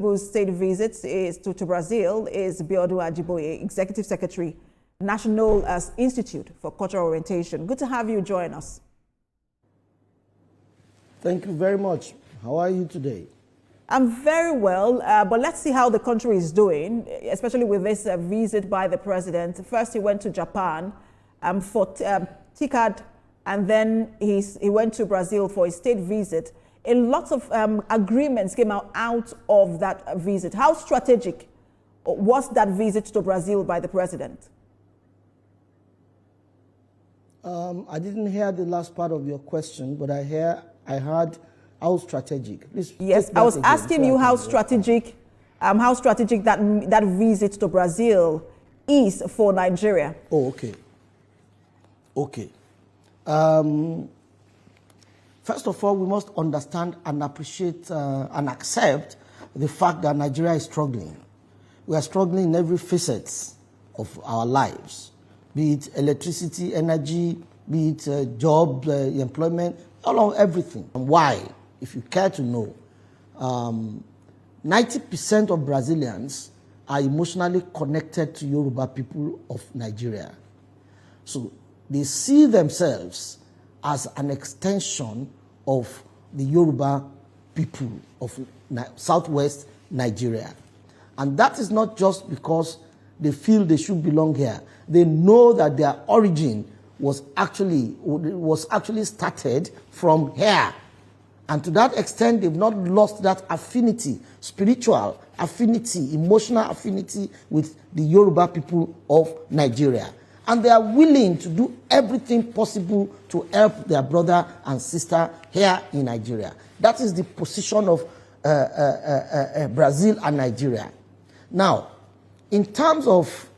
whose state visits is to Brazil is Biodun Ajiboye, Executive Secretary, National Institute for Cultural Orientation. Good to have you join us. Thank you very much. How are you today? I'm very well, but let's see how the country is doing, especially with this visit by the president. First, he went to Japan for TICAD, and then he went to Brazil for a state visit. A lot of agreements came out of that visit. How strategic was that visit to Brazil by the president? I didn't hear the last part of your question, but I heard how strategic. Please, yes, I was asking you how strategic that visit to Brazil is for Nigeria. Oh, okay. Okay. First of all, we must understand and appreciate and accept the fact that Nigeria is struggling. We are struggling in every facet of our lives, be it electricity, energy, be it job, employment, along everything. And why? If you care to know, 90% of Brazilians are emotionally connected to Yoruba people of Nigeria. So they see themselves as an extension of the Yoruba people of southwest Nigeria. And that is not just because they feel they should belong here. They know that their origin was actually started from here. And to that extent, they've not lost that affinity, spiritual affinity, emotional affinity with the Yoruba people of Nigeria. And they are willing to do everything possible to help their brother and sister here in Nigeria. That is the position of Brazil and Nigeria. Now, in terms of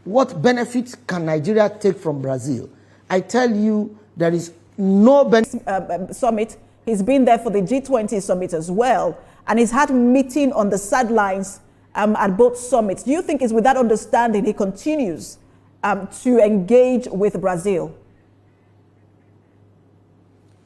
what benefits can Nigeria take from Brazil, I tell you there is no benefit. Summit. He's been there for the G20 summit as well, and he's had meeting on the sidelines at both summits. Do you think it's with that understanding he continues to engage with Brazil?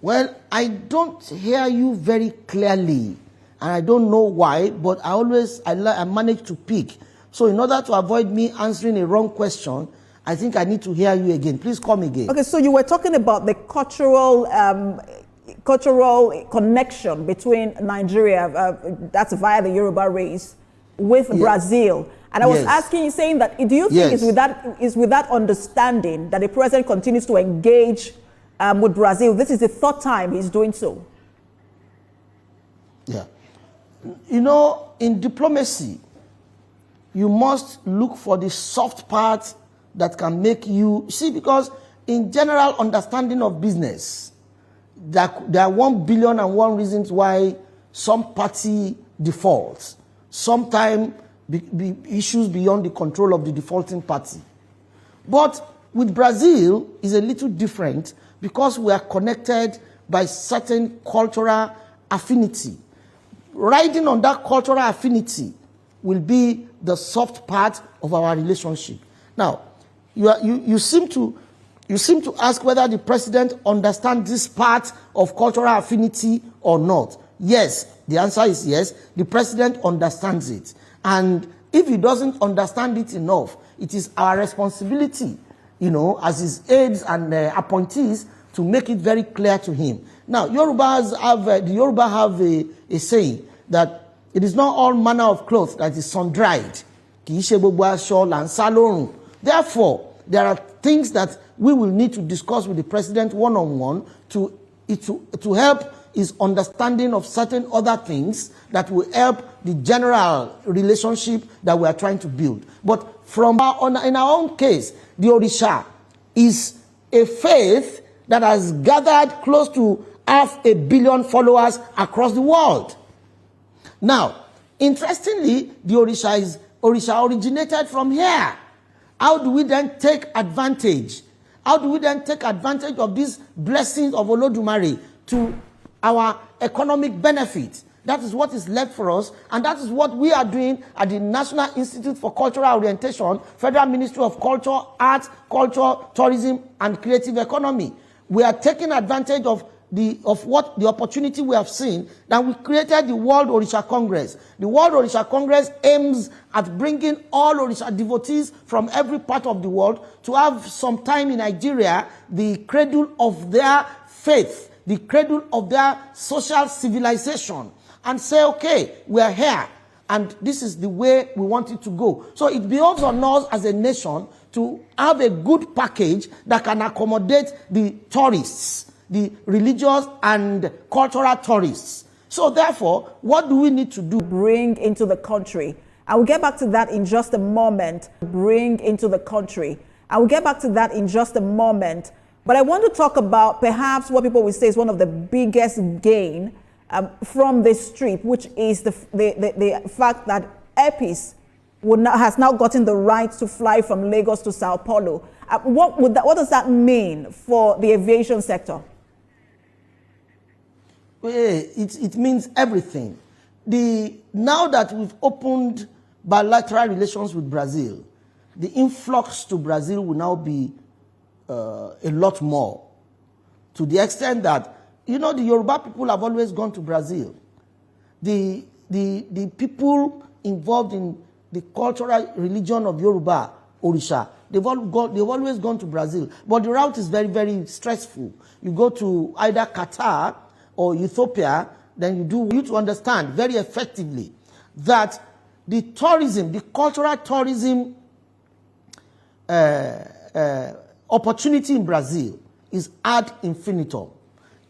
Well, I don't hear you very clearly, and I don't know why, but I manage to pick. So in order to avoid me answering a wrong question, I think I need to hear you again. Please come again. Okay, so you were talking about the cultural connection between Nigeria, that's via the Yoruba race, with Brazil. And I was asking you, saying that, do you think it's with that understanding that the president continues to engage with Brazil? This is the third time he's doing so. Yeah. You know, in diplomacy, you must look for the soft part that can make you see, because in general understanding of business, there are 1 billion and one reasons why some party defaults. Sometimes be issues beyond the control of the defaulting party. But with Brazil, is a little different because we are connected by certain cultural affinity. Riding on that cultural affinity will be the soft part of our relationship. Now, you seem to ask whether the president understands this part of cultural affinity or not. Yes, the answer is yes. The president understands it. And if he doesn't understand it enough, it is our responsibility, you know, as his aides and appointees, to make it very clear to him. Now, the Yoruba have a saying that it is not all manner of clothes that is sun-dried. Therefore, there are things that we will need to discuss with the president one-on-one to help his understanding of certain other things that will help the general relationship that we are trying to build. But in our own case, the Orisha is a faith that has gathered close to 500 million followers across the world. Now, interestingly, the Orisha originated from here. How do we then take advantage? How do we then take advantage of these blessings of Olodumare to our economic benefit? That is what is left for us, and that is what we are doing at the National Institute for Cultural Orientation, Federal Ministry of Culture, Arts, Culture, Tourism, and Creative Economy. We are taking advantage of the opportunity we have seen, then we created the World Orisha Congress. The World Orisha Congress aims at bringing all Orisha devotees from every part of the world to have some time in Nigeria, the cradle of their faith, the cradle of their social civilization, and say, okay, we are here, and this is the way we want it to go. So it behoves on us as a nation to have a good package that can accommodate the tourists, the religious and cultural tourists. So therefore, what do we need to do? Bring into the country. I will get back to that in just a moment. Bring into the country. I will get back to that in just a moment. But I want to talk about perhaps what people will say is one of the biggest gain from this trip, which is the fact that Airpeace has now gotten the right to fly from Lagos to Sao Paulo. What does that mean for the aviation sector? It means everything. Now that we've opened bilateral relations with Brazil, the influx to Brazil will now be a lot more, to the extent that, the Yoruba people have always gone to Brazil. The people involved in the cultural religion of Yoruba, Orisha, they've always gone to Brazil. But the route is very, very stressful. You go to either Qatar or Ethiopia, then you need to understand very effectively that the tourism, the cultural tourism opportunity in Brazil is ad infinitum.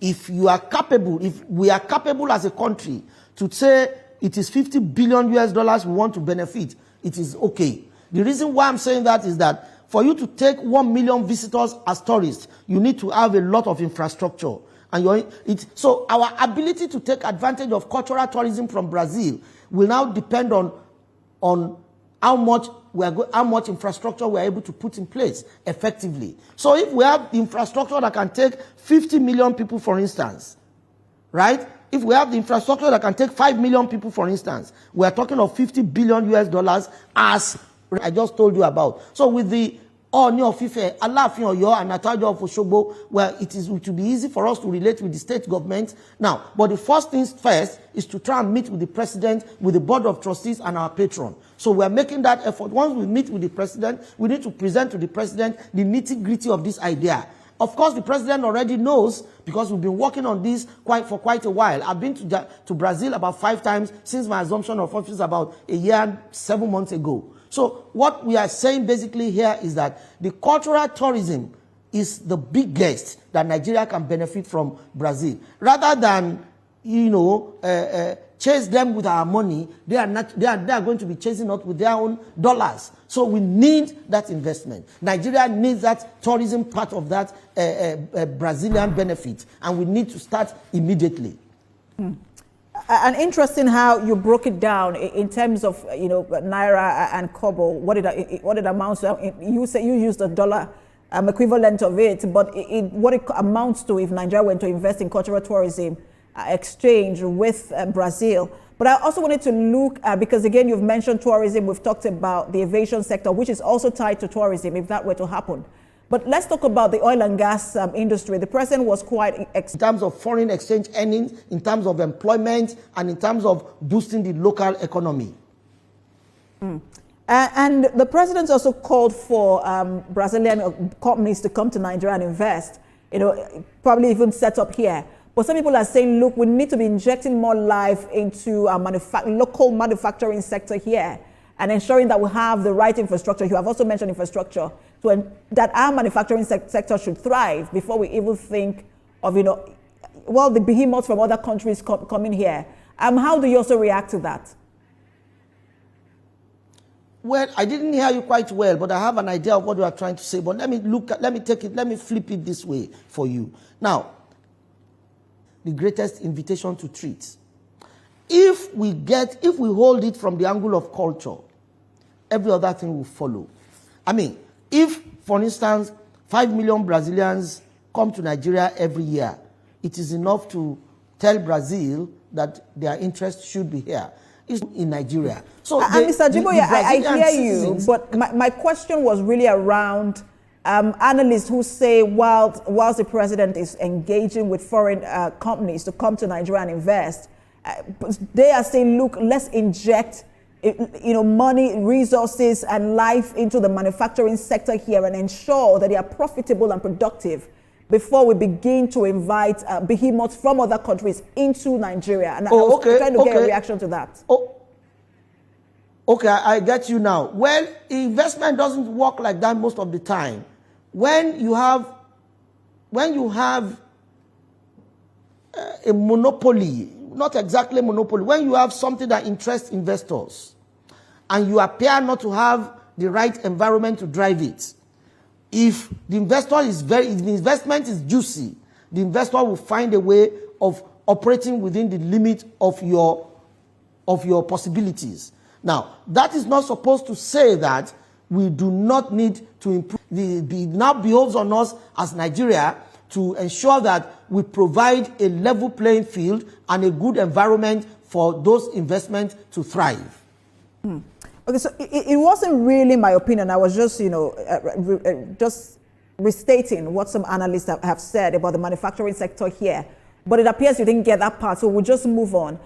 If we are capable as a country to say it is $50 billion we want to benefit, it is okay. The reason why I'm saying that is that for you to take 1 million visitors as tourists, you need to have a lot of infrastructure. So our ability to take advantage of cultural tourism from Brazil will now depend on how much infrastructure we are able to put in place effectively. So if we have infrastructure that can take 50 million people, for instance, right? If we have the infrastructure that can take 5 million people, for instance, we are talking of $50 billion as I just told you about. So with the Ooni of Ife, Alaafin Oyo, and Atajo of Osogbo, well, it will be easy for us to relate with the state government now. But the first things first is to try and meet with the president, with the board of trustees, and our patron. So we are making that effort. Once we meet with the president, we need to present to the president the nitty-gritty of this idea. Of course, the president already knows, because we've been working on this for quite a while. I've been to Brazil about 5 times since my assumption of office about a year and 7 months ago. So what we are saying basically here is that the cultural tourism is the biggest that Nigeria can benefit from Brazil. Rather than, chase them with our money, they are going to be chasing us with their own dollars. So we need that investment. Nigeria needs that tourism part of that Brazilian benefit, and we need to start immediately. And interesting how you broke it down in terms of naira and kobo. What it amounts to? You say you used the dollar equivalent of it, but what it amounts to if Nigeria went to invest in cultural tourism exchange with Brazil. But I also wanted to look because again you've mentioned tourism. We've talked about the aviation sector, which is also tied to tourism if that were to happen. But let's talk about the oil and gas industry. The president was quite... in terms of foreign exchange earnings, in terms of employment, and in terms of boosting the local economy. And the president also called for Brazilian companies to come to Nigeria and invest, probably even set up here. But some people are saying, look, we need to be injecting more life into our local manufacturing sector here, and ensuring that we have the right infrastructure. You have also mentioned infrastructure, that our manufacturing sector should thrive before we even think of, the behemoths from other countries coming here. How do you also react to that? Well, I didn't hear you quite well, but I have an idea of what you are trying to say. But let me flip it this way for you. Now, the greatest invitation to treat. If we hold it from the angle of culture, every other thing will follow. I mean, if, for instance, 5 million Brazilians come to Nigeria every year, it is enough to tell Brazil that their interest should be here. It's in Nigeria. So Mr. Jiboye, I hear you, but my question was really around analysts who say whilst the president is engaging with foreign companies to come to Nigeria and invest, they are saying, look, let's inject money, resources, and life into the manufacturing sector here and ensure that they are profitable and productive before we begin to invite behemoths from other countries into Nigeria. And I was trying to get a reaction to that. Okay, I get you now. Well, investment doesn't work like that most of the time. When you have a monopoly, not exactly monopoly, when you have something that interests investors and you appear not to have the right environment to drive it, if the investment is juicy, the investor will find a way of operating within the limit of your possibilities. Now, that is not supposed to say that we do not need to improve. It now behoves on us as Nigeria to ensure that we provide a level playing field and a good environment for those investments to thrive. Okay, so it wasn't really my opinion. I was just, just restating what some analysts have said about the manufacturing sector here. But it appears you didn't get that part, so we'll just move on.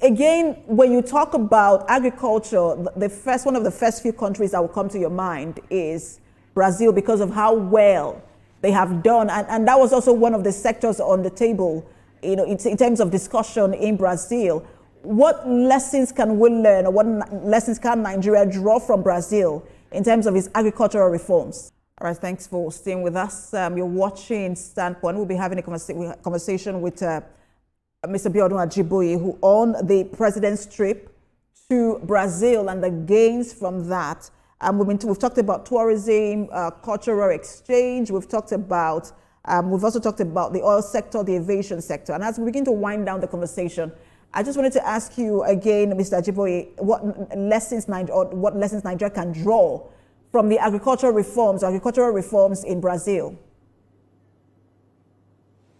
Again, when you talk about agriculture, one of the first few countries that will come to your mind is Brazil, because of how well they have done. And that was also one of the sectors on the table, in terms of discussion in Brazil. What lessons can we learn, or what lessons can Nigeria draw from Brazil in terms of its agricultural reforms? All right, thanks for staying with us. You're watching Standpoint. We'll be having a conversation with Mr. BrazilRelations Ajiboye, who on the president's trip to Brazil and the gains from that. We've talked about tourism, cultural exchange. We've also talked about the oil sector, the aviation sector. And as we begin to wind down the conversation, I just wanted to ask you again, Mr. Ajiboye, what lessons Nigeria can draw from the agricultural reforms in Brazil?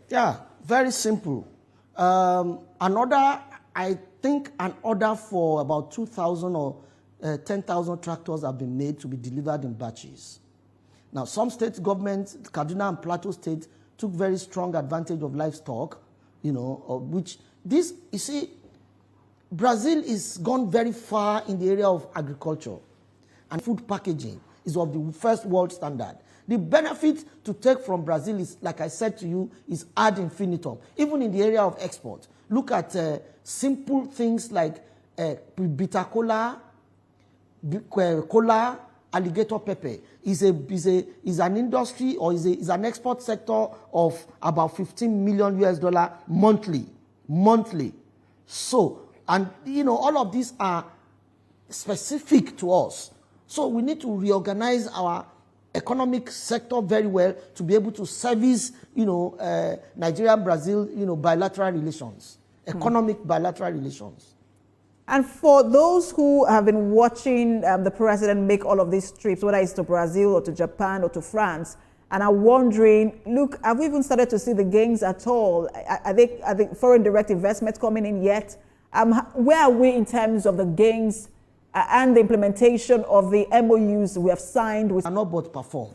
Yeah, very simple. An order for about 2,000 or 10,000 tractors have been made to be delivered in batches. Now, some state governments, Kaduna and Plateau State, took very strong advantage of livestock, Brazil is gone very far in the area of agriculture, and food packaging is of the first world standard. The benefit to take from Brazil is, like I said to you, is ad infinitum. Even in the area of export, look at simple things like bitter cola, alligator pepper is an industry, or is an export sector of about $15 million monthly. So, and all of these are specific to us. So we need to reorganize our economic sector very well to be able to service, Nigeria and Brazil, bilateral relations, economic bilateral relations. And for those who have been watching the president make all of these trips, whether it's to Brazil or to Japan or to France, and are wondering, look, have we even started to see the gains at all? Are they foreign direct investments coming in yet? Where are we in terms of the gains and the implementation of the MOUs we have signed with? Not but perform,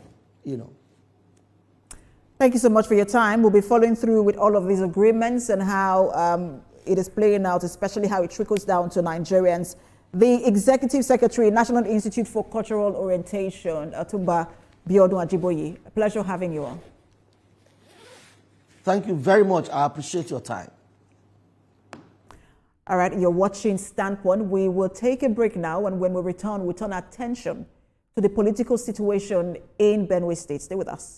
Thank you so much for your time. We'll be following through with all of these agreements and how it is playing out, especially how it trickles down to Nigerians. The Executive Secretary, National Institute for Cultural Orientation, Otumba BrazilRelations Ajiboye. A pleasure having you on. Thank you very much. I appreciate your time. All right, you're watching Standpoint. We will take a break now, and when we return, we'll turn our attention to the political situation in Benue State. Stay with us.